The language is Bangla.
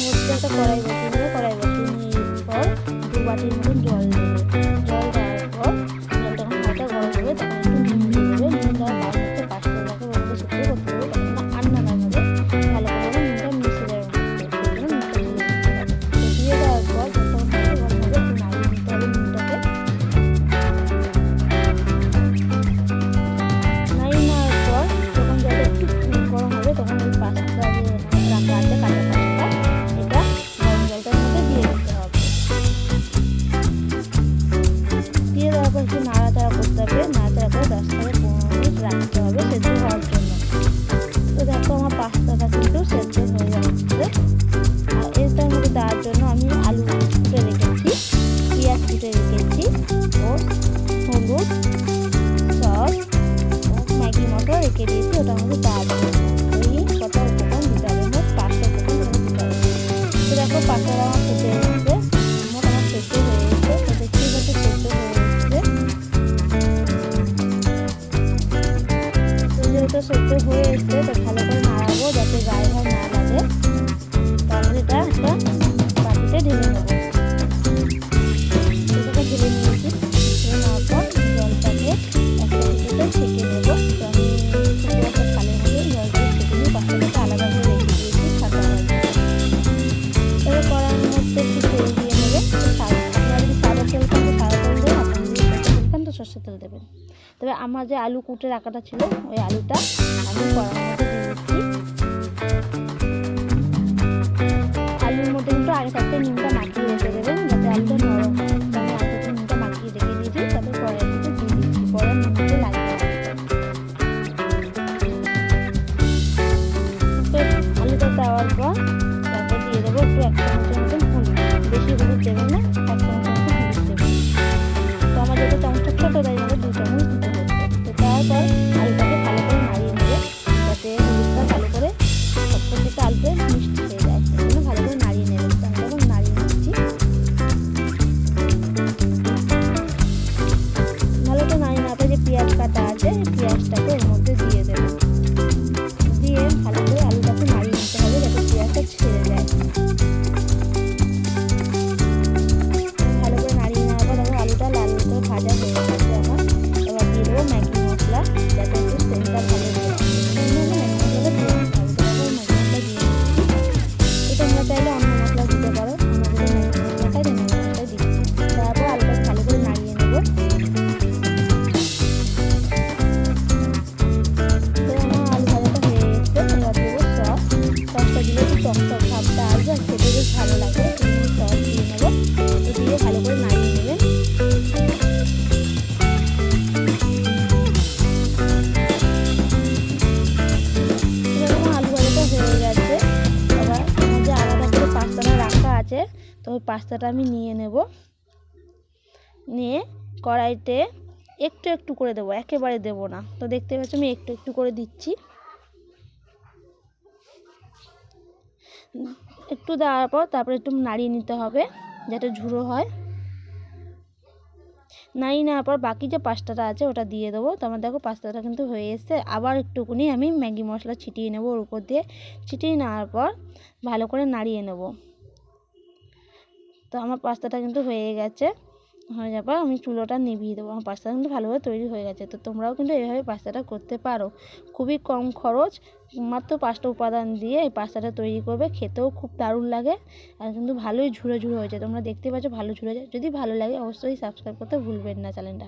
মধ্যে একটা কড়াই বসিয়ে নেবে। কড়াই বসিয়ে নিয়ে পর 2 বাটির মতন জল দেবে। জল দেওয়ার পর জলটা যখন হালকা গরম হবে তখন একটু নুন দিয়ে দেবে। নুন দেওয়ার পর হচ্ছে পাঁচফোড়নটাকে ওর মধ্যে শুকিয়ে করতে দেবে, তখন না আর নাড়াবে, ভালো করে নুনটা মিশে যাবে মধ্যে, সেই জন্য নুনটা দিয়ে দিতে হবে। তো দিয়ে দেওয়ার পর যখন হালকা গরম হবে একটু নাড়িয়ে নিতে হবে নুনটাকে। নাড়িয়ে নেওয়ার পর যখন জলটা একটু গরম হবে তখন ওই পাস্তা যে রাখা আছে কাঁচা পাস্তা, এটা গরম জলটার মধ্যে দিয়ে দিতে হবে। দিয়ে দেওয়ার পর একটু নাড়াচাড়া করতে হবে। নাড়াচাড়া করে 10 থেকে 15 মিনিট রাখতে হবে সেদ্ধ হওয়ার জন্য। তো দেখো আমার পাস্তাটা কিন্তু সেদ্ধ হয়ে যাচ্ছে। আর এটার মধ্যে দেওয়ার জন্য আমি আলু কুটে রেখেছি, পেঁয়াজ কুটে রেখেছি ও হলুদ, সস ও ম্যাগি মশলা রেখে দিয়েছি, ওটার মধ্যে দেওয়ার জন্য এই কটা উপকরণ দিতে হবে, মোট 5টা উপকরণ দিতে হবে। তো দেখো পাস্তাটা আমার ফুটে এসেছে, মোট আমার সেদ্ধ হয়ে এসেছে। তো দেখতেই পাচ্ছি সেদ্ধ হয়ে এসেছে। তো যেহেতু সেদ্ধ হয়ে এসছে তো ভালো করে নাড়াবো যাতে গায়ে ভাই না লাগে। তাহলে এটা একটা বাটিতে ঢেলে নেবো। এটাকে ঢেলে নিয়েছি। ঢেলে নেওয়ার পর জলটাকে একটা কিছুতে ছেঁকে নেবো। তো আমি ছোটো একটা থালের মধ্যে জলটাকে ছেঁকে নিয়ে পাস্তাটাকে আলাদা করে রেখে দিয়েছি ঠান্ডা হওয়ার জন্য। তবে কড়াইয়ের মধ্যে একটু তেল দিয়ে নেবে। আপনারা যদি সাদা তেল খান তো সাদা তেল দেবেন, আপনারা যদি সরষের তেল খান তো সরষের তেল দেবেন। তবে আমার যে আলু কুটে রাখাটা ছিল ওই আলুটা আমি কড়াইয়ের মধ্যে দিয়ে দিচ্ছি। আলুর মধ্যে কিন্তু আগে থাকতে নুনটা মাখিয়ে রেখে দেবেন যাতে আলুটা নরম হয়। তো আমি আগে থেকে নুনটা মাখিয়ে রেখে দিয়েছি, তারপর কড়াইয়ের মধ্যে দিয়ে দিচ্ছি, পরে নুনটা লাগিয়ে দিচ্ছি। তো আলুটা দেওয়ার পর তারপর দিয়ে দেবো একটু 1 চামচের মতন হলুদ, বেশি হলুদ দেবেন না, 1 চামচের মতন হলুদ দেবেন। তো আমার যেহেতু চামচটা ছোটো তাই জন্য 2 চামচ দিতে হচ্ছে। তো তারপর আলুটাকে ভালো করে নাড়িয়ে নেবে যাতে হলুদটা ভালো করে সব প্রত্যেকটা আলুতে মিক্সড হয়ে যায়, সেই জন্য ভালো করে নাড়িয়ে নেবেন। তো আমি তখন নাড়িয়ে নিচ্ছি। ভালো করে নাড়িয়ে নেওয়ার পর যে পেঁয়াজ কাটা আছে পেঁয়াজটাকে ওর মধ্যে দিয়ে দেবো। দিয়ে ভালো করে আলুটাকে নাড়িয়ে নিতে হবে যাতে পেঁয়াজটা ছেড়ে যায়। ভালো করে নাড়িয়ে নেওয়ার পর দেখো আলুটা লাল করে ভাজা হয়ে গেছে আমার। এবার দিয়ে দেবো ম্যাগি মশলা যাতে একটু সেন্টটা ভালো দিয়ে ম্যাগি মশলাটা দিয়ে দিতে হবে। তো ম্যাগি মশলা দিয়ে দিচ্ছি। তো তোমরা চাইলে অন্য মশলা দিতে পারো, আমরা যদি ম্যাগি মশলা খাই তো ম্যাগি মশলা দিচ্ছি। তারপর আলুটাকে ভালো করে নাড়িয়ে নেবো। তো আমার আলু ভাজাটা হয়ে এসছে। এবার দেবো সস। সসটা দিলে একটু টক ভাবটা আসবে আর খেতে বেশ ভালো লাগে। সস দিয়ে নেবো। তো দিয়ে ভালো করে নাড়িয়ে নেবেন। এবার আলু ভাজাটা হয়ে গেছে। এবার আমার যে আলাদা করে পাস্তাটা রাখা আছে তো ওই পাস্তাটা আমি নিয়ে নেব। নিয়ে কড়াইতে একটু একটু করে দেবো, একেবারে দেবো না। তো দেখতে পাচ্ছি আমি একটু একটু করে দিচ্ছি। একটু দেওয়ার পর তারপরে একটু নাড়িয়ে নিতে হবে যাতে ঝুড়ো হয়। নাড়িয়ে নেওয়ার পর বাকি যে পাস্তাটা আছে ওটা দিয়ে দেবো। তো আমার দেখো পাস্তাটা কিন্তু হয়ে এসছে। আবার একটুকুনি আমি ম্যাগি মশলা ছিটিয়ে নেবো ওর উপর দিয়ে। ছিটিয়ে নেওয়ার পর ভালো করে নাড়িয়ে নেব। তো আমার পাস্তাটা কিন্তু হয়ে গেছে। হয়ে যাওয়ার পর আমি চুলোটা নিভিয়ে দেবো। আমার পাস্তা কিন্তু ভালোভাবে তৈরি হয়ে গেছে। তো তোমরাও কিন্তু এইভাবে পাস্তাটা করতে পারো। খুবই কম খরচ, মাত্র 5টা উপাদান দিয়ে এই পাস্তাটা তৈরি করবে। খেতেও খুব দারুণ লাগে আর কিন্তু ভালোই ঝুরো ঝুরো হয়েছে। তোমরা দেখতে পাচ্ছ ভালো ঝুরো হয়েছে। যদি ভালো লাগে অবশ্যই সাবস্ক্রাইব করতে ভুলবেন না চ্যানেলটা।